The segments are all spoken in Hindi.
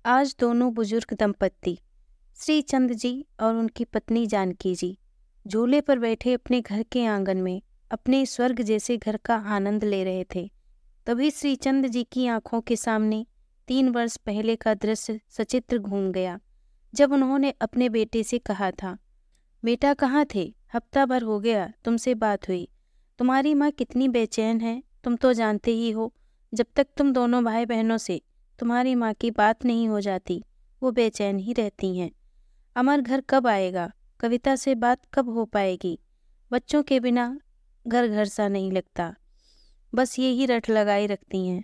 आज दोनों बुजुर्ग दंपत्ति श्री चंद जी और उनकी पत्नी जानकी जी झूले पर बैठे अपने घर के आंगन में अपने स्वर्ग जैसे घर का आनंद ले रहे थे। तभी श्री चंद जी की आंखों के सामने 3 वर्ष पहले का दृश्य सचित्र घूम गया, जब उन्होंने अपने बेटे से कहा था, बेटा कहाँ थे? हफ्ता भर हो गया तुमसे बात हुई। तुम्हारी माँ कितनी बेचैन है, तुम तो जानते ही हो। जब तक तुम दोनों भाई बहनों से तुम्हारी माँ की बात नहीं हो जाती, वो बेचैन ही रहती हैं। अमर घर कब आएगा? कविता से बात कब हो पाएगी? बच्चों के बिना घर घर सा नहीं लगता। बस यही रट लगाई रखती हैं।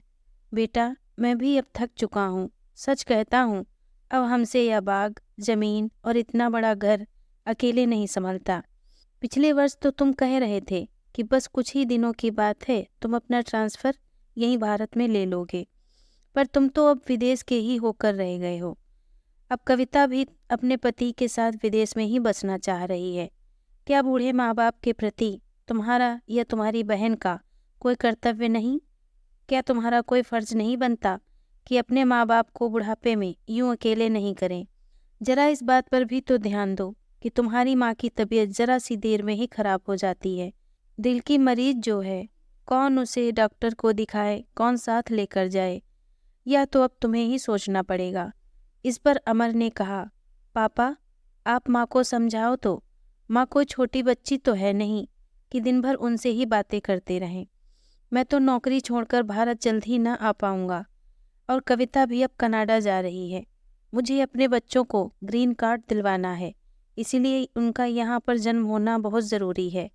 बेटा, मैं भी अब थक चुका हूँ। सच कहता हूँ, अब हमसे यह बाग, जमीन और इतना बड़ा घर अकेले नहीं संभलता। पिछले वर्ष तो तुम कह रहे थे कि बस कुछ ही दिनों की बात है, तुम अपना ट्रांसफ़र यहीं भारत में ले लोगे, पर तुम तो अब विदेश के ही होकर रह गए हो। अब कविता भी अपने पति के साथ विदेश में ही बसना चाह रही है। क्या बूढ़े माँ बाप के प्रति तुम्हारा या तुम्हारी बहन का कोई कर्तव्य नहीं? क्या तुम्हारा कोई फर्ज नहीं बनता कि अपने माँ बाप को बुढ़ापे में यूं अकेले नहीं करें? जरा इस बात पर भी तो ध्यान दो कि तुम्हारी माँ की तबीयत जरा सी देर में ही खराब हो जाती है। दिल की मरीज जो है, कौन उसे डॉक्टर को दिखाए, कौन साथ लेकर जाए, यह तो अब तुम्हें ही सोचना पड़ेगा। इस पर अमर ने कहा, पापा आप माँ को समझाओ तो। माँ कोई छोटी बच्ची तो है नहीं कि दिन भर उनसे ही बातें करते रहें। मैं तो नौकरी छोड़कर भारत जल्द ही न आ पाऊँगा, और कविता भी अब कनाडा जा रही है। मुझे अपने बच्चों को ग्रीन कार्ड दिलवाना है, इसीलिए उनका यहाँ पर जन्म होना बहुत ज़रूरी है,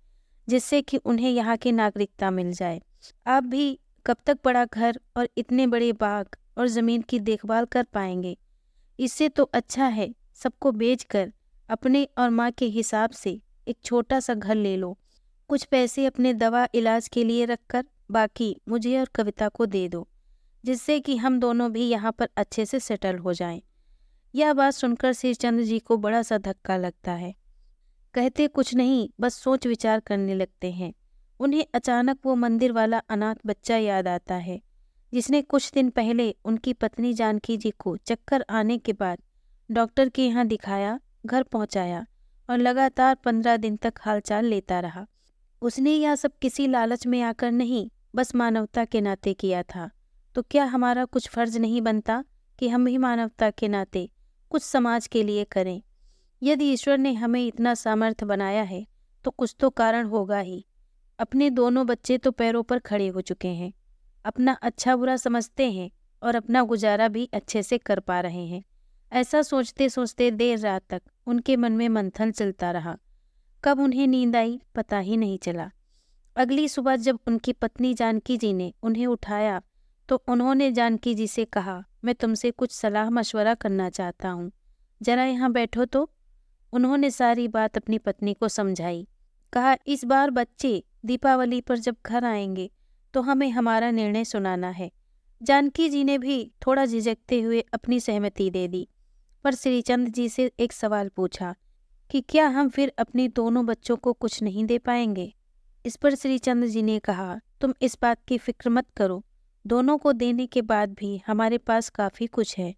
जिससे कि उन्हें यहाँ की नागरिकता मिल जाए। आप भी कब तक बड़ा घर और इतने बड़े बाग और ज़मीन की देखभाल कर पाएंगे? इससे तो अच्छा है सबको बेचकर अपने और माँ के हिसाब से एक छोटा सा घर ले लो। कुछ पैसे अपने दवा इलाज के लिए रखकर बाकी मुझे और कविता को दे दो, जिससे कि हम दोनों भी यहाँ पर अच्छे से सेटल हो जाएं। यह बात सुनकर श्रीचंद्र जी को बड़ा सा धक्का लगता है। कहते कुछ नहीं, बस सोच विचार करने लगते हैं। उन्हें अचानक वो मंदिर वाला अनाथ बच्चा याद आता है, जिसने कुछ दिन पहले उनकी पत्नी जानकी जी को चक्कर आने के बाद डॉक्टर के यहाँ दिखाया, घर पहुँचाया और लगातार 15 दिन तक हालचाल लेता रहा। उसने यह सब किसी लालच में आकर नहीं, बस मानवता के नाते किया था। तो क्या हमारा कुछ फर्ज नहीं बनता कि हम भी मानवता के नाते कुछ समाज के लिए करें? यदि ईश्वर ने हमें इतना सामर्थ्य बनाया है तो कुछ तो कारण होगा ही। अपने दोनों बच्चे तो पैरों पर खड़े हो चुके हैं, अपना अच्छा बुरा समझते हैं और अपना गुजारा भी अच्छे से कर पा रहे हैं। ऐसा सोचते सोचते देर रात तक उनके मन में मंथन चलता रहा। कब उन्हें नींद आई पता ही नहीं चला। अगली सुबह जब उनकी पत्नी जानकी जी ने उन्हें उठाया तो उन्होंने जानकी जी से कहा, मैं तुमसे कुछ सलाह मशवरा करना चाहता हूँ, जरा यहाँ बैठो तो। उन्होंने सारी बात अपनी पत्नी को समझाई। कहा, इस बार बच्चे दीपावली पर जब घर आएंगे तो हमें हमारा निर्णय सुनाना है। जानकी जी ने भी थोड़ा झिझकते हुए अपनी सहमति दे दी, पर श्रीचंद जी से एक सवाल पूछा कि क्या हम फिर अपने दोनों बच्चों को कुछ नहीं दे पाएंगे? इस पर श्रीचंद जी ने कहा, तुम इस बात की फिक्र मत करो, दोनों को देने के बाद भी हमारे पास काफ़ी कुछ है,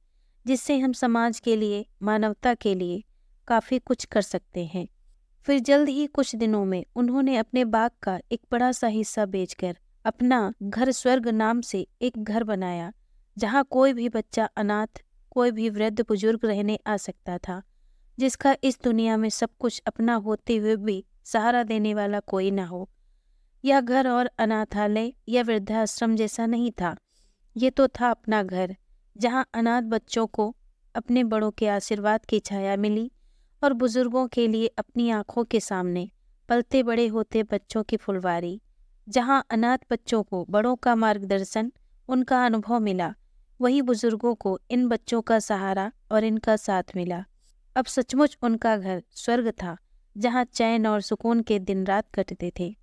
जिससे हम समाज के लिए, मानवता के लिए काफ़ी कुछ कर सकते हैं। फिर जल्द ही कुछ दिनों में उन्होंने अपने बाग का एक बड़ा सा हिस्सा बेचकर अपना घर स्वर्ग नाम से एक घर बनाया, जहाँ कोई भी बच्चा अनाथ, कोई भी वृद्ध बुजुर्ग रहने आ सकता था, जिसका इस दुनिया में सब कुछ अपना होते हुए भी सहारा देने वाला कोई ना हो। यह घर और अनाथालय या वृद्धाश्रम जैसा नहीं था, ये तो था अपना घर, जहाँ अनाथ बच्चों को अपने बड़ों के आशीर्वाद की छाया मिली और बुजुर्गों के लिए अपनी आंखों के सामने पलते बड़े होते बच्चों की फुलवारी। जहाँ अनाथ बच्चों को बड़ों का मार्गदर्शन, उनका अनुभव मिला, वहीं बुजुर्गों को इन बच्चों का सहारा और इनका साथ मिला। अब सचमुच उनका घर स्वर्ग था, जहाँ चैन और सुकून के दिन रात कटते थे।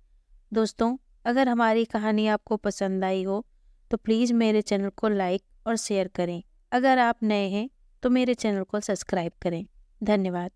दोस्तों, अगर हमारी कहानी आपको पसंद आई हो तो प्लीज़ मेरे चैनल को लाइक और शेयर करें। अगर आप नए हैं तो मेरे चैनल को सब्सक्राइब करें। धन्यवाद।